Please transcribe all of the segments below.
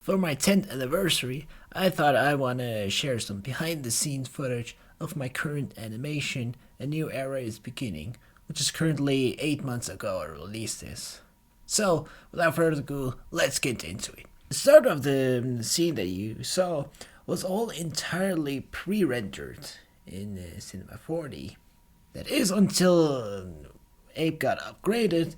For my 10th anniversary, I thought I want to share some behind the scenes footage of my current animation A New Era is Beginning, which is currently 8 months ago I released this. So, without further ado, let's get into it. The start of the scene that you saw was all entirely pre-rendered in Cinema 4D. That is until Ape got upgraded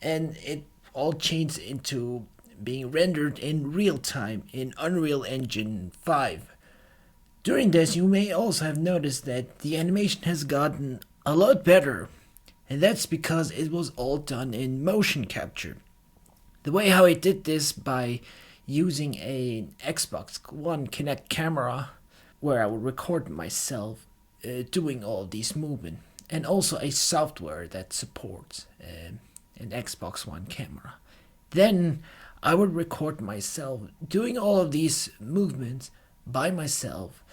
and it all changed into being rendered in real time in Unreal Engine 5. During this, you may also have noticed that the animation has gotten a lot better, and that's because it was all done in motion capture. The way how I did this by using a Xbox One Kinect camera, where I would record myself doing all these movements, and also a software that supports an Xbox One camera. Then I would record myself doing all of these movements by myself.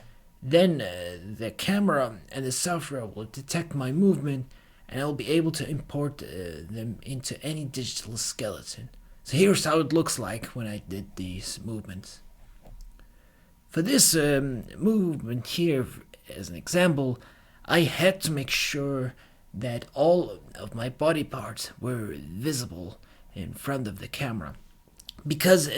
Then the camera and the software will detect my movement, and I'll be able to import them into any digital skeleton. So here's how it looks like when I did these movements. For this movement here, as an example, I had to make sure that all of my body parts were visible in front of the camera. Because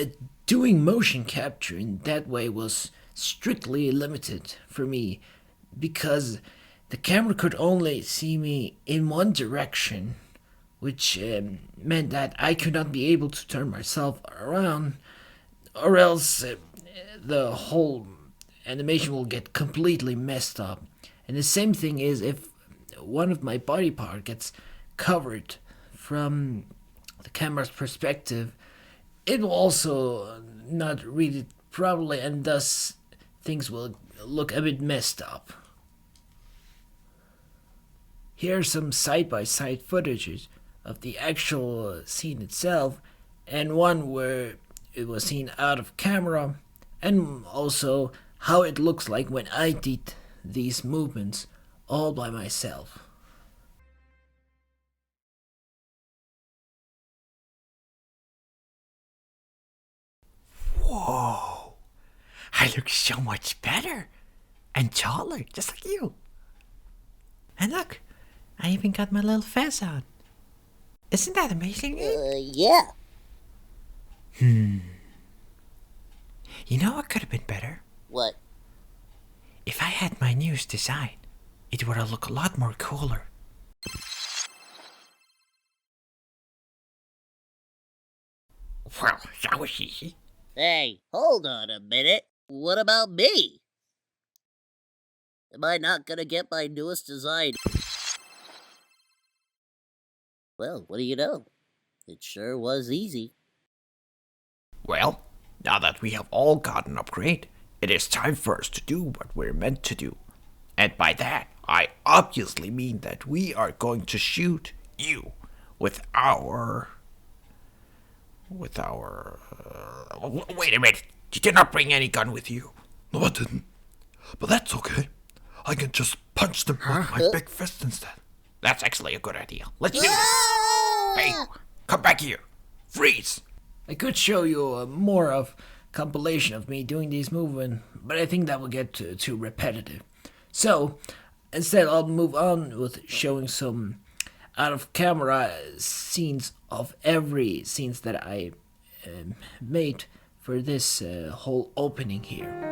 doing motion capture in that way was strictly limited for me, because the camera could only see me in one direction, which meant that I could not be able to turn myself around, or else the whole animation will get completely messed up. And the same thing is if one of my body part gets covered from the camera's perspective, it will also not read it properly, and thus things will look a bit messed up. Here are some side-by-side footages of the actual scene itself, and one where it was seen out of camera, and also how it looks like when I did these movements all by myself. Whoa, I look so much better and taller, just like you. And look, I even got my little fez on. Isn't that amazing? Yeah. You know what could have been better? What? If I had my newest design, it would have looked a lot more cooler. Well, that was easy. Hey, hold on a minute. What about me? Am I not gonna get my newest design? Well, what do you know? It sure was easy. Well, now that we have all got an upgrade, it is time for us to do what we're meant to do. And by that, I obviously mean that we are going to shoot you with our... Wait a minute, you did not bring any gun with you. No, I didn't. But that's okay. I can just punch them with my big fist instead. That's actually a good idea. Let's do this. Hey, come back here. Freeze. I could show you more of compilation of me doing these movements, but I think that will get too repetitive. So instead, I'll move on with showing some out of camera scenes of every scenes that I made for this whole opening here.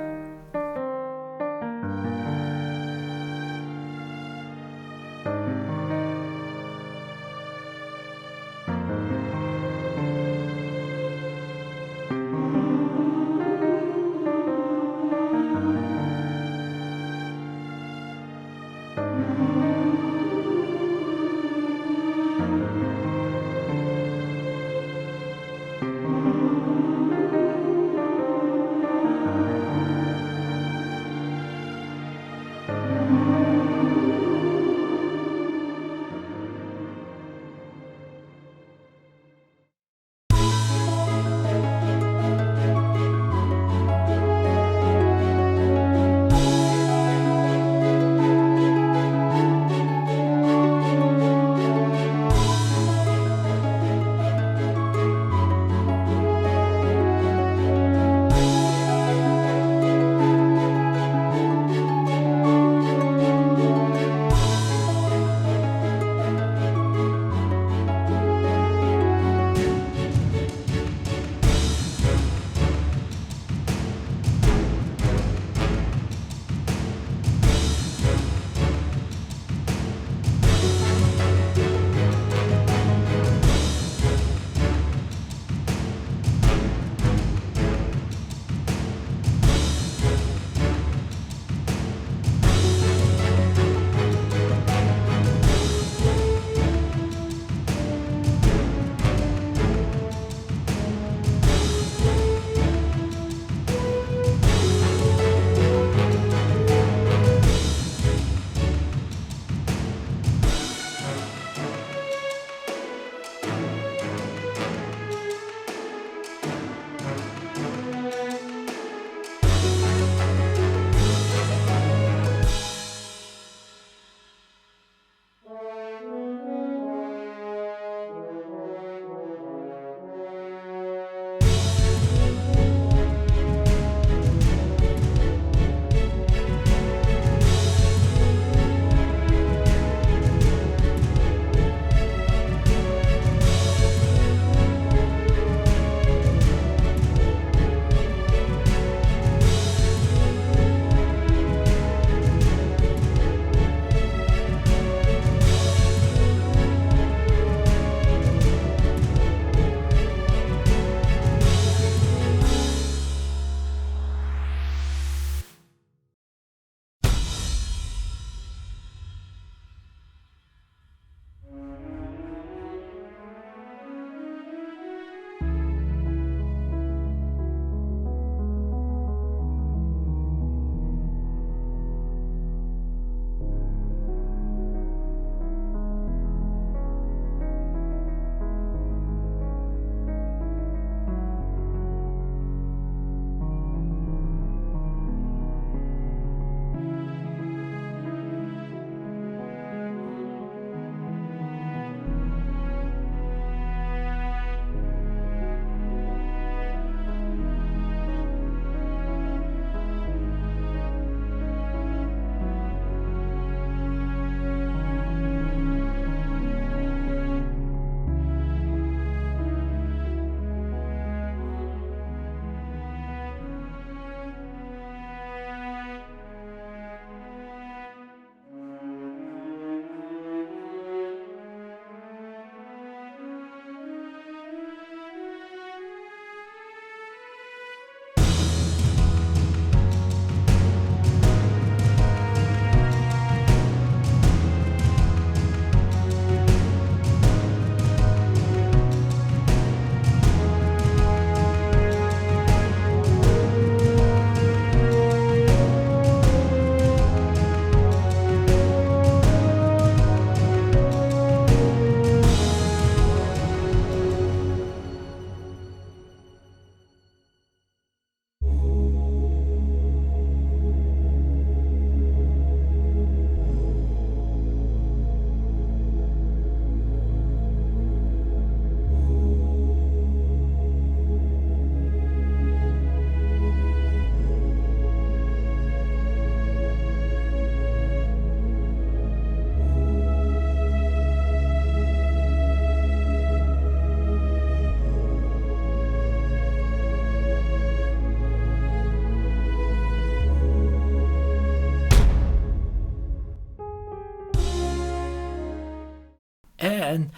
And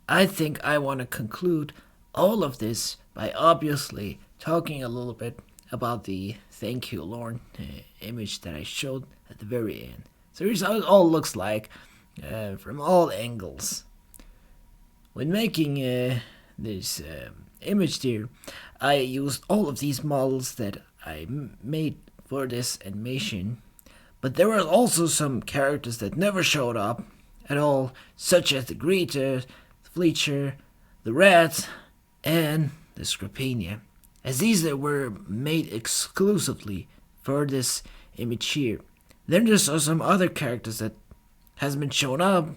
I think I want to conclude all of this by obviously talking a little bit about the Thank You Lorne image that I showed at the very end. So here's how it all looks like from all angles. When making this image here, I used all of these models that I made for this animation, but there were also some characters that never showed up at all, such as the Greeter, the Fleecher, the Rat, and the Scrapenia, as these were made exclusively for this image here. Then there are some other characters that hasn't been shown up,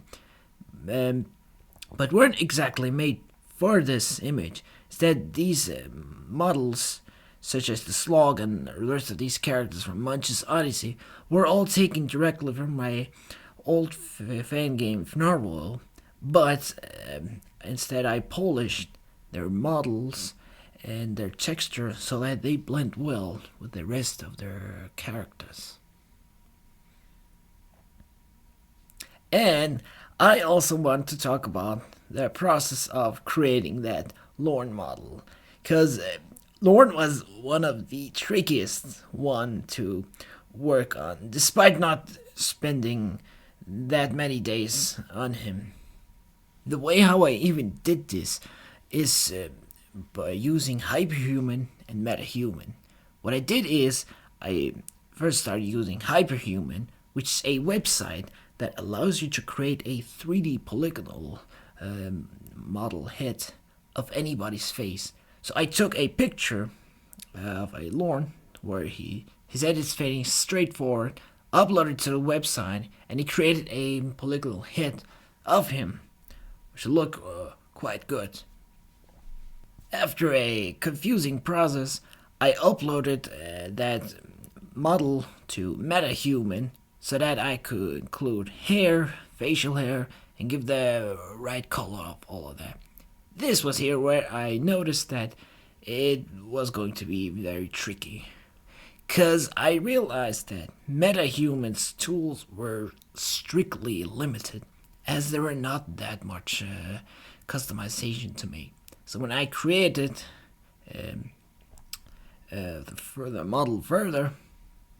but weren't exactly made for this image. Instead, these models, such as the Slog and the rest of these characters from Munch's Odyssey, were all taken directly from my old fan game Narwhal, but instead I polished their models and their texture so that they blend well with the rest of their characters. And I also want to talk about the process of creating that Lorne model, because Lorne was one of the trickiest one to work on, despite not spending that many days on him. The way how I even did this is by using Hyperhuman and MetaHuman. What I did is I first started using Hyperhuman, which is a website that allows you to create a 3D polygonal model head of anybody's face. So I took a picture of a Lorne where his head is facing straight forward, uploaded it to the website, and he created a polygonal head of him, which looked quite good. After a confusing process, I uploaded that model to MetaHuman so that I could include hair, facial hair, and give the right color of all of that. This was here where I noticed that it was going to be very tricky, because I realized that MetaHuman's tools were strictly limited, as there were not that much customization to make. So when I created the model further,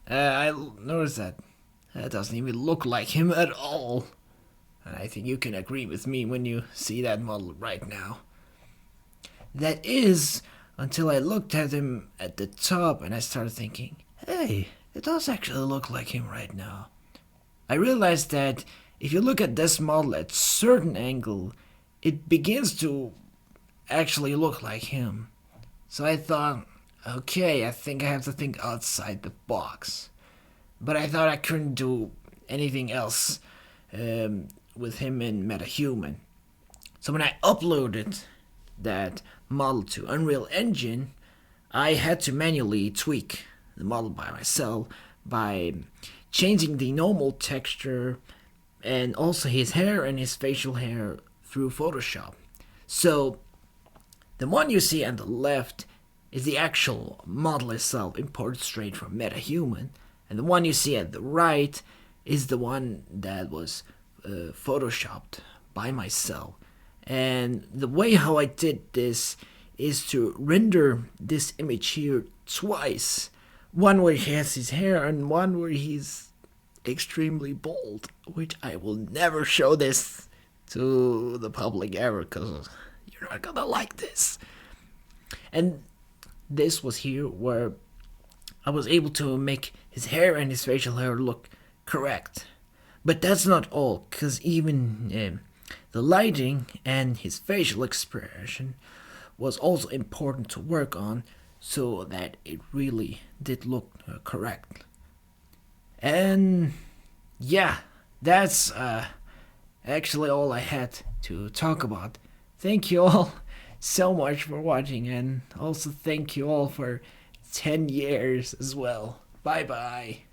I noticed that doesn't even look like him at all. And I think you can agree with me when you see that model right now. That is, until I looked at him at the top and I started thinking, hey, it does actually look like him right now. I realized that if you look at this model at certain angle, it begins to actually look like him. So I thought, okay, I think I have to think outside the box. But I thought I couldn't do anything else with him in MetaHuman. So when I uploaded that model to Unreal Engine, I had to manually tweak the model by myself by changing the normal texture and also his hair and his facial hair through Photoshop. So the one you see on the left is the actual model itself imported straight from MetaHuman, and the one you see at the right is the one that was photoshopped by myself. And the way how I did this is to render this image here twice. One where he has his hair and one where he's extremely bald, which I will never show this to the public ever, because you're not gonna like this. And this was here where I was able to make his hair and his facial hair look correct. But that's not all, because even the lighting and his facial expression was also important to work on so that it really did look correct. And yeah, that's actually all I had to talk about. Thank you all so much for watching, and also thank you all for 10 years as well. Bye bye.